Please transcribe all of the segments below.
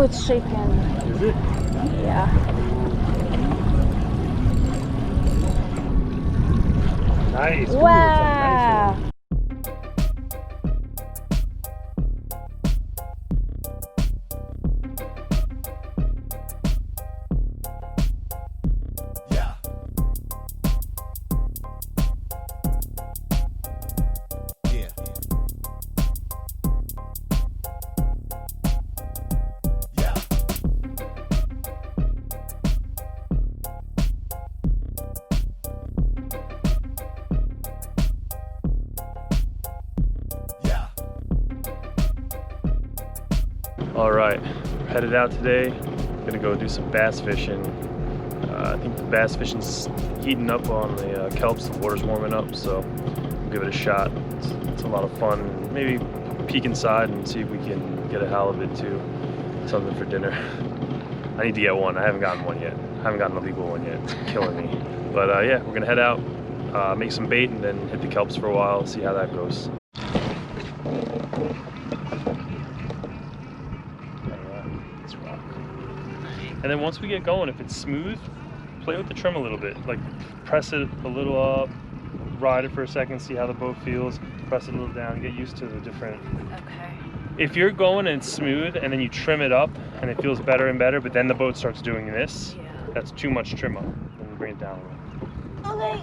it's shaking. Is it? Yeah. Nice. Ooh, Wow. All right, we're headed out today. Gonna go do some bass fishing. I think the bass fishing's heating up on the kelps. The water's warming up, so we'll give it a shot. It's a lot of fun. Maybe peek inside and see if we can get a halibut too. Something for dinner. I need to get one. I haven't gotten one yet. I haven't gotten a legal one yet. It's killing me. But yeah, we're gonna head out, make some bait, and then hit the kelps for a while. See how that goes. And then once we get going, if it's smooth, play with the trim a little bit. Like press it a little up, ride it for a second, see how the boat feels, press it a little down, get used to the different. Okay. If you're going and it's smooth and then you trim it up and it feels better and better, but then the boat starts doing this, that's too much trim up. Then bring it down a little. Okay.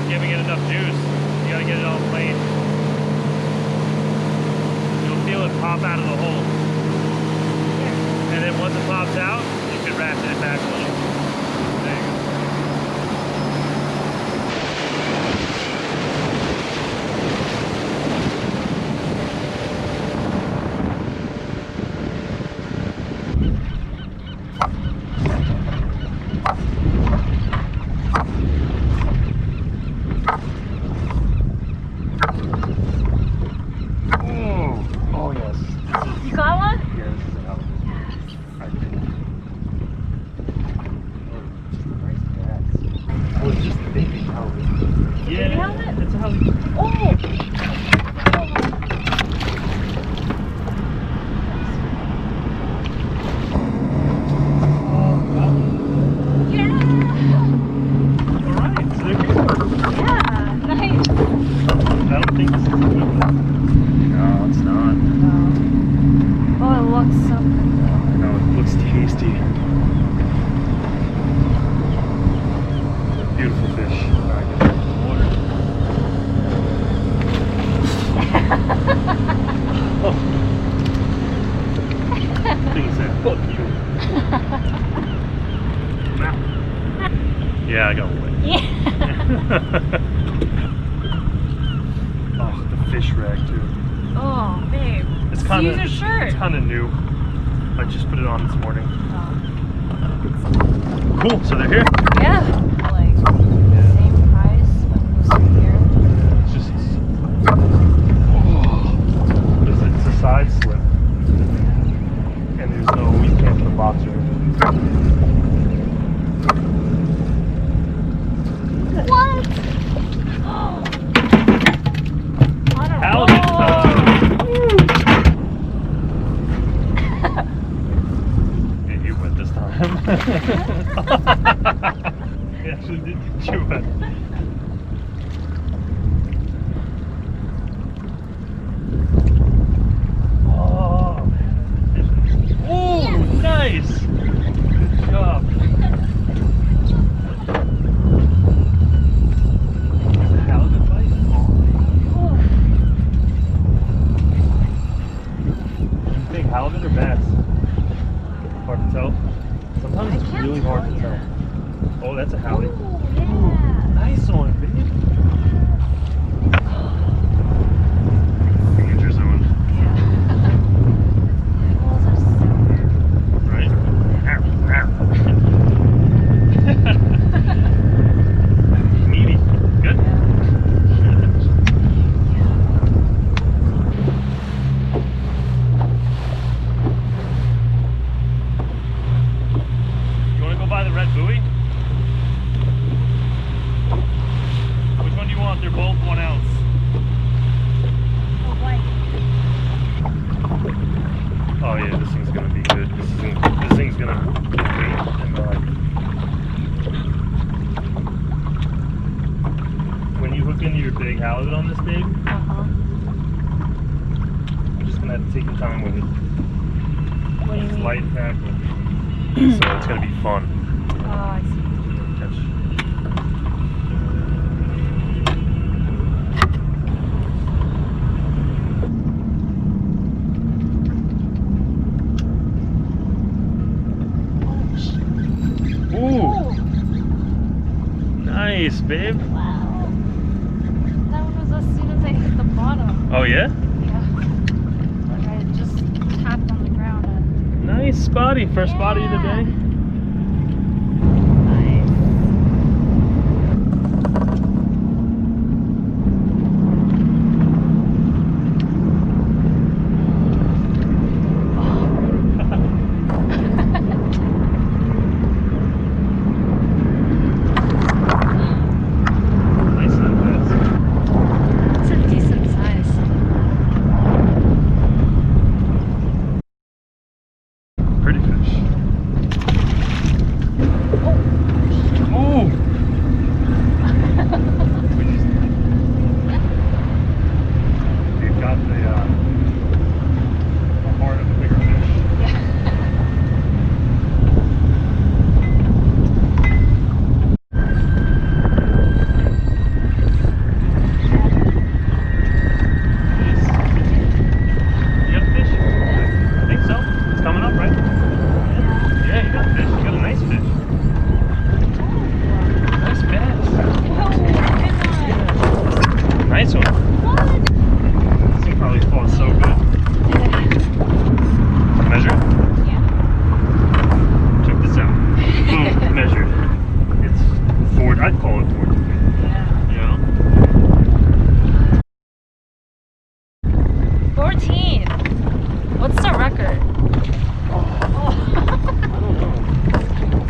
Giving it enough juice. You gotta get it all plain. You'll feel it pop out of the hole. And then once it pops out, you can ratchet it back a little. There you go. Yeah, I got wet. Yeah. Oh, the fish rag too. Oh, babe. It's kind of shirt. It's kind of new. I just put it on this morning. Oh. Cool. So they're here. Yeah. Like same price, but mostly here. It's just it's a side slip, and there's no you can't put a box or anything. What? Halibut time! Yeah, you went this time. You actually did get you wet. Oh, oh, nice! Good job. Halibut or bass? Hard to tell. Sometimes it's really hard to tell. Oh, that's a halibut. Oh, yeah. both 1 ounce. Oh, white. Oh yeah, this thing's gonna be good. This thing's gonna wait and when you hook into your big halibut on this babe, I'm just gonna have to take your time with it. What do you It's mean? light tackle, so it's gonna be fun. Oh, I see. Catch. Ooh, nice, babe. Wow. That one was as soon as I hit the bottom. Oh yeah? Yeah. Like I just tapped on the ground and... Nice spotty, first spotty of the day. Nice. Nice and fast. It's a decent size. Pretty fish. Ooh! You've got the heart of the bigger fish. You got a fish? I think so. It's coming up, right? Yeah, you got a fish. You got a nice fish. Nice bass. Nice one. This thing probably falls so good. Measure it? Yeah. Check this out. Boom, measured. It's 4, I'd call it 4. Yeah. Yeah. 14. What's the record? I don't know.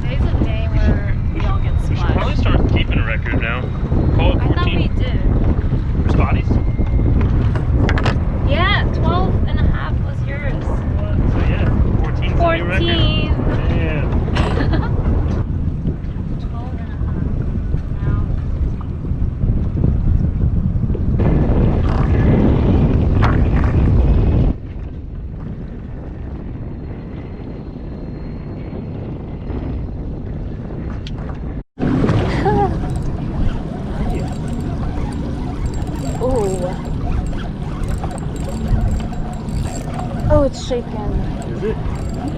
Today's a day where we all get We should probably splashed. start keeping a record now. Call it I thought we 14 did. for spotties. Yeah, 12 and a half was yours. So yeah, 14's the new record. 14. Yeah. 12 and a half. Now. Oh, it's shaking. Is it?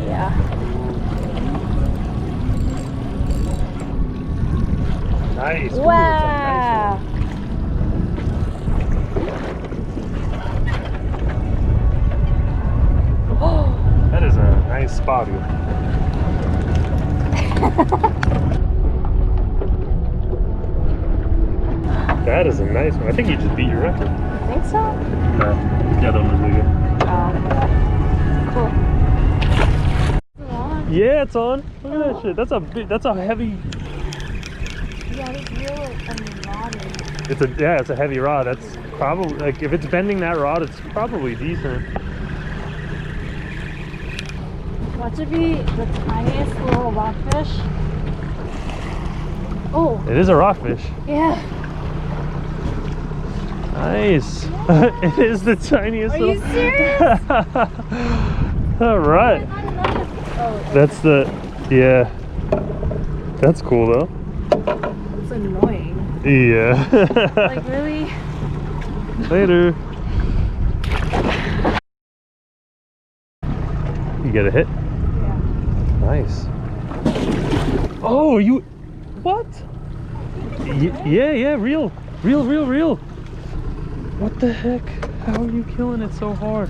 Yeah. Nice. Ooh, Wow. Oh. That is a nice spotty. That is a nice one. I think you just beat your record. Think so? No, the other one was really good. Cool. Yeah, it's on. Look at that shit. That's a heavy. Yeah, it's real rotted. It's a heavy rod. That's probably like if it's bending that rod, it's probably decent. Watch it be the tiniest little rockfish. Oh. It is a rockfish. Yeah. Nice. It is the tiniest. Are you little... serious? All right. That's the, yeah. That's cool though. It's annoying. Yeah. Like really? Later. You get a hit? Yeah. Nice. Oh, you, what? Yeah, real. What the heck? How are you killing it so hard?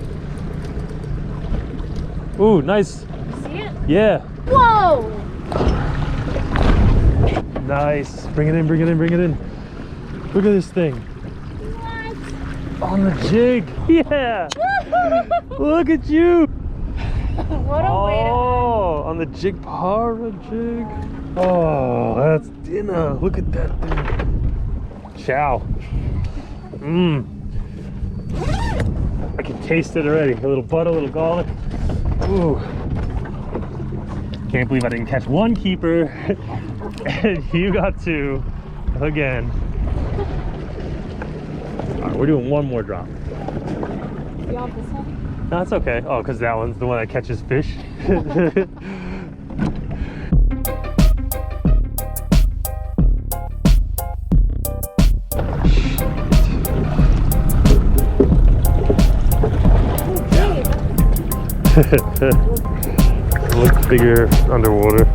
Ooh, nice. See it? Yeah. Whoa! Nice. Bring it in. Look at this thing. What? On the jig. Yeah. Look at you. What a way to Oh, on the jig para jig. Oh, that's dinner. Look at that thing. Chow. I can taste it already. A little butter, a little garlic. Ooh. Can't believe I didn't catch one keeper and you got two again. All right, we're doing one more drop. You want this one? No, it's okay. Oh, because that one's the one that catches fish. Looks bigger underwater.